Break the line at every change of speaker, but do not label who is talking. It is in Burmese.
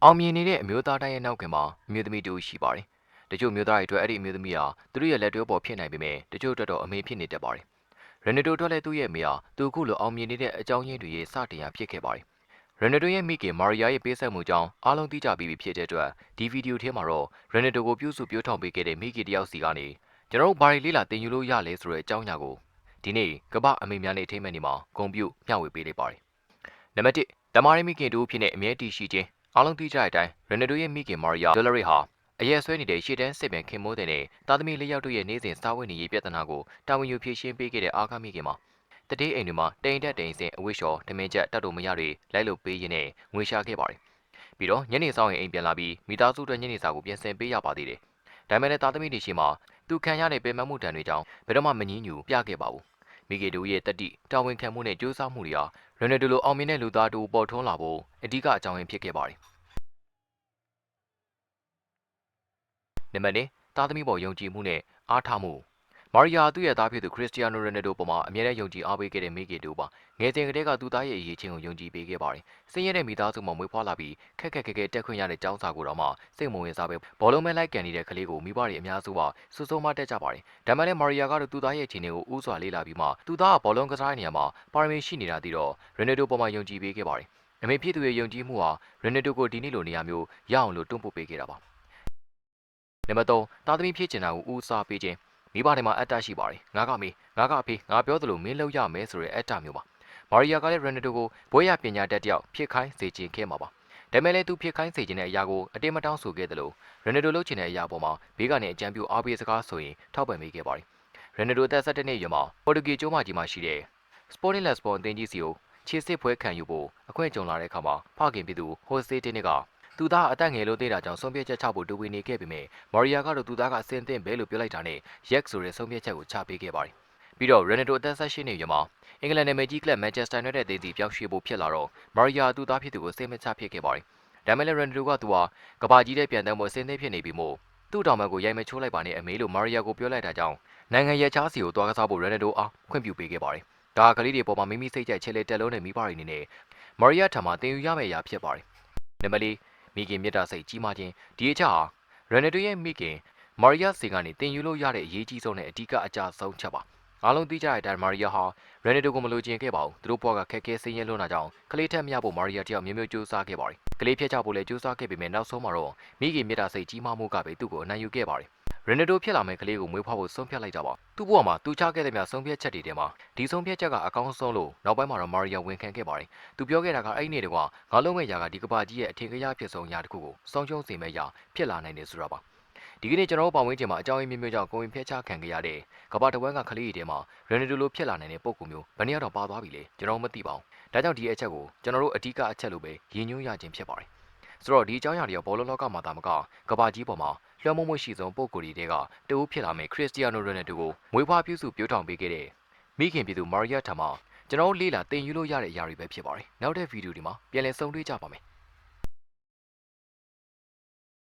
အောင်မြင်နေတဲ့အမျိုးသားတိုင်းရဲ့နောက်ကမှာအမျိုးသမီးတူရှိပါတယ်။တချို့မျိုးသားတွေအတွက်အဲ့ဒီအမျိုးသမီးဟာသူတို့ရဲ့လက်တွဲပေါ်ဖြစ်နိုင်ပေမဲ့တချို့အတွက်တော့အမေဖြစ်နေတတ်ပါတယ်။ရန်နဒိုအတွက်လည်းသူ့ရဲ့အမေဟာသူခုလိုအောင်မြင်နေတဲ့အကြောင်းရင်းတွေရဲ့စတင်ရာဖြစ်ခဲ့ပါတယ်။ရန်နဒိုရဲ့မိခင်မာရီယာရဲ့ပေးဆက်မှုကြောင့်အားလုံးသိကြပြီးဖြစ်တဲ့အတွက်ဒီဗီဒီယိုထဲမှာတော့ရန်နဒိုကိုပြုစုပြောထောင်ပေးခဲ့တဲ့မိခင်တယောက်စီကနေကျွန်တော်တို့ဘာတွေလေးလာတင်ယူလို့ရလဲဆိုတဲ့အကြောင်းအရာကိုဒီနေ့ကမ္ဘာအမေများနဲ့အထိမ်းအမှတ်နေမှာဂုဏ်ပြုမျှဝေပေးလိုက်ပါတယ်။နံပါတ်1တမားရီမိခင်တို့ဖြစ်တဲ့အမြဲတည်ရှိခြင်းအားလုံးသိကြတဲ့အတိုင်းရန်နဒိုရဲ့မိခင်မာရီယာဒိုလရီဟာအရက်ဆွဲနေတဲ့ရှေ့တန်းစစ်ပင်ခင်မိုးတဲ့နဲ့သားသမီးလေးယောက်တို့ရဲ့နေ့စဉ်စားဝတ်နေရေးပြဿနာကိုတာဝန်ယူဖြေရှင်းပေးခဲ့တဲ့အားကားမိခင်မှာတတိအိမ်တွေမှာတိမ်တက်တိမ်စင်အဝိရှော်တမင်ချက်တတ်တော်မရတွေလိုက်လို့ပေးရင်းနဲ့ငွေရှာခဲ့ပါတယ်။ပြီးတော့ညနေဆောင်ရင်အိမ်ပြန်လာပြီးမိသားစုအတွက်ညနေစာကိုပြင်ဆင်ပေးရပါသေးတယ်။ဒါပေမဲ့လည်းသားသမီးတွေရှိမှသူခံရတဲ့ပင်ပန်းမှုတန်တွေကြောင့်ဘယ်တော့မှမငြင်းညူပြခဲ့ပါဘူး။မိခင်တို့ရဲ့တတိတာဝန်ခံမှုနဲ့ကြိုးစားမှုတွေဟာရန်နဒိုလိုအောင်မြင်တဲ့လူသားတို့ပေါ်ထွန်းလာဖို့အဓိကအကြောင်းရင်းဖြစ်ခဲ့ပါတယ်။နံပါတ်၄သားသမီးပေါ်ယုံကြည်မှုနဲ့အားထားမှုမာရီယာသူ့ရဲ့သားဖြစ်သူခရစ္စတီယာနိုရန်နဒိုပေါ်မှာအမြဲတမ်းယုံကြည်အားပေးခဲ့တဲ့မိခင်တို့ပါငယ်စဉ်ကတည်းကသူ့သားရဲ့အရေးချင်းကိုယုံကြည်ပေးခဲ့ပါတယ်။စင်ရဲတဲ့မိသားစုမှာမွေးဖွားလာပြီးခက်ခက်ခဲခဲတက်ခွင့်ရတဲ့ကျောင်းစာကိုတော့မှစိတ်မဝင်စားပဲဘောလုံးမဲလိုက်ကန်နေတဲ့ကလေးကိုမိဘတွေအများစုကစွတ်ဆိုးမတက်ကြပါတယ်။ဒါမှလည်းမာရီယာကတော့သူ့သားရဲ့အခြေအနေကိုဥစွာလေ့လာပြီးမှသူ့သားကဘောလုံးကစားတဲ့နေရာမှာပါရမီရှိနေတာသိတော့ရန်နဒိုပေါ်မှာယုံကြည်ပေးခဲ့ပါတယ်။အမေဖြစ်သူရဲ့ယုံကြည်မှုဟာရန်နဒိုကိုဒီနေ့လိုနေရာမျိုးရအောင်လို့တွန်းပို့ပေးခဲ့တာပါ။နံပါတ်3သားသမီးဖြစ်ချင်တာကိုဦးစားပေးခြင်းမိဘတွေမှာအတ္တရှိပါတယ်ငါကမေငါကအဖေငါပြောသလိုမင်းလုပ်ရမယ်ဆိုတဲ့အတ္တမျိုးပါမာရီယာကလည်းရန်နဒိုကိုဘွဲရပညာတတ်တယောက်ဖြစ်ခိုင်းစေခြင်းခဲ့မှာပါဒါပေမဲ့လည်းသူဖြစ်ခိုင်းစေခြင်းတဲ့အရာကိုအတင်းမတောင်းဆိုခဲ့သလိုရန်နဒိုလုပ်ချင်တဲ့အရာပေါ်မှာဘေးကနေအကြံပြုအားပေးစကားဆိုရင်ထောက်ပံ့ပေးခဲ့ပါတယ်ရန်နဒိုအသက်17နှစ်အရွယ်မှာပေါ်တူဂီကျိုးမကြီးမှာရှိတဲ့ Sporting Lisbon အသင်းကြီးစီကိုခြေစစ်ပွဲခံယူဖို့အခွင့်ကြုံလာတဲ့အခါမှာဖခင်ပြည်သူဟိုစေးတင်းကသူသားအသက်ငယ်လို့သေးတာကြောင့်ဆုံးဖြတ်ချက်ချဖို့တူဝီနေခဲ့ပေမဲ့မော်ရီယာကတော့သူသားကအစင်သင့်ပဲလို့ပြောလိုက်တာနဲ့ရက်ဆိုတဲ့ဆုံးဖြတ်ချက်ကိုချပေးခဲ့ပါတယ်။ပြီးတော့ရန်နဒိုအသက်18နှစ်အရွယ်မှာအင်္ဂလန်နယ်မြေကြီးကလပ်မန်ချက်စတာယူနိုက်တက်အသင်းစီပြောင်းရွှေ့ဖို့ဖြစ်လာတော့မော်ရီယာသူသားဖြစ်သူကိုစိတ်မချဖြစ်ခဲ့ပါတယ်။ဒါမဲ့လည်းရန်နဒိုကသူဟာကဘာကြီးတဲ့ပြန်တမ်းဖို့အစင်သင့်ဖြစ်နေပြီမို့သူ့တောင်ပံကိုရိုက်မချိုးလိုက်ပါနဲ့အမေလို့မော်ရီယာကိုပြောလိုက်တာကြောင့်နိုင်ငံရဲ့ချားစီကိုတွားကစားဖို့ရန်နဒိုအားခွင့်ပြုပေးခဲ့ပါတယ်။ဒါကလေးတွေပေါ်မှာမိမိစိတ်ကြိုက်ချဲလေတက်လုံးနဲ့မိဘတွေအနေနဲ့မော်ရီယာထံမှတင်ယူရမယ့်အရာဖြစ်ပါတယ်။နံပါတ်4မိခင်မြတ်တာစိတ်ကြီးမားခြင်းဒီအချက်ဟာရန်နဒိုရဲ့မိခင်မာရီယာစီကနေတင်ယူလို့ရတဲ့အရေးကြီးဆုံးနဲ့အဓိကအကျဆုံးချက်ပါအားလုံးသိကြတဲ့အတိုင်းမာရီယာဟာရန်နဒိုကိုမလိုချင်ခဲ့ပါဘူးသူတို့ဘွားကခက်ခဲဆင်းရဲလွန်းတာကြောင့်ကလေးထက်မရဖို့မာရီယာတယောက်မျိုးမျိုးကြိုးစားခဲ့ပါတယ်ကလေးဖျက်ချဖို့လည်းကြိုးစားခဲ့ပေမဲ့နောက်ဆုံးမှာတော့မိခင်မြတ်တာစိတ်ကြီးမားမှုကပဲသူ့ကိုအနိုင်ယူခဲ့ပါတယ်ရန်နဒိုဖြစ်လာမယ့်ကလေးကိုမွေးဖွားဖို့ဆုံးဖြတ်လိုက်တာပါသူ့ဘဝမှာသူချခဲ့တဲ့များဆုံးဖြတ်ချက်တွေထဲမှာဒီဆုံးဖြတ်ချက်ကအကောင်းဆုံးလို့နောက်ပိုင်းမှာတော့မာရီယာဝန်ခံခဲ့ပါတယ်သူပြောခဲ့တာကအဲ့ဒီနေ့တကွာငါလုံးမဲ့ຢာကဒီကဘာကြီးရဲ့အထင်ကရဖြစ်ဆုံးຢာတစ်ခုကိုဆုံးရှုံးစေမဲ့ຢာဖြစ်လာနိုင်တယ်ဆိုတာပါဒီကနေ့ကျွန်တော်တို့ပတ်ဝန်းကျင်မှာအကြောင်းရင်းမျိုးမျိုးကြောင့်ကိုဝင်ဖျက်ချခံခဲ့ရတဲ့ကဘာတဝမ်းကကလေးတွေထဲမှာရန်နဒိုလိုဖြစ်လာနိုင်တဲ့ပုံကူမျိုးဘယ်နည်းတော့ပါသွားပြီလေကျွန်တော်မသိပါဘူးဒါကြောင့်ဒီအချက်ကိုကျွန်တော်တို့အဓိကအချက်လိုပဲရည်ညွှန်းရခြင်းဖြစ်ပါတယ်ဆိုတော့ဒီအကြောင်းအရာတွေဘောလုံးလောကမှာတာမကကဘာကြီးပေါ်မှာလွှမ်းမိုးမှုရှိဆုံးပုံကိုယ်တွေကတအိုးဖြစ်လာမယ့်ခရစ္စတီယာနိုရိုနယ်ဒိုကိုမွေးဖွားပြုစုပြောထောင်ပေးခဲ့တဲ့မိခင်ပြည်သူမာရီယာထံမှကျွန်တော်တို့လေးလာတင်ယူလို့ရတဲ့အရာတွေပဲဖြစ်ပါတယ်နောက်တဲ့ဗီဒီယိုဒီမှာပြန်လည်ဆုံတွေ့ကြပါမယ်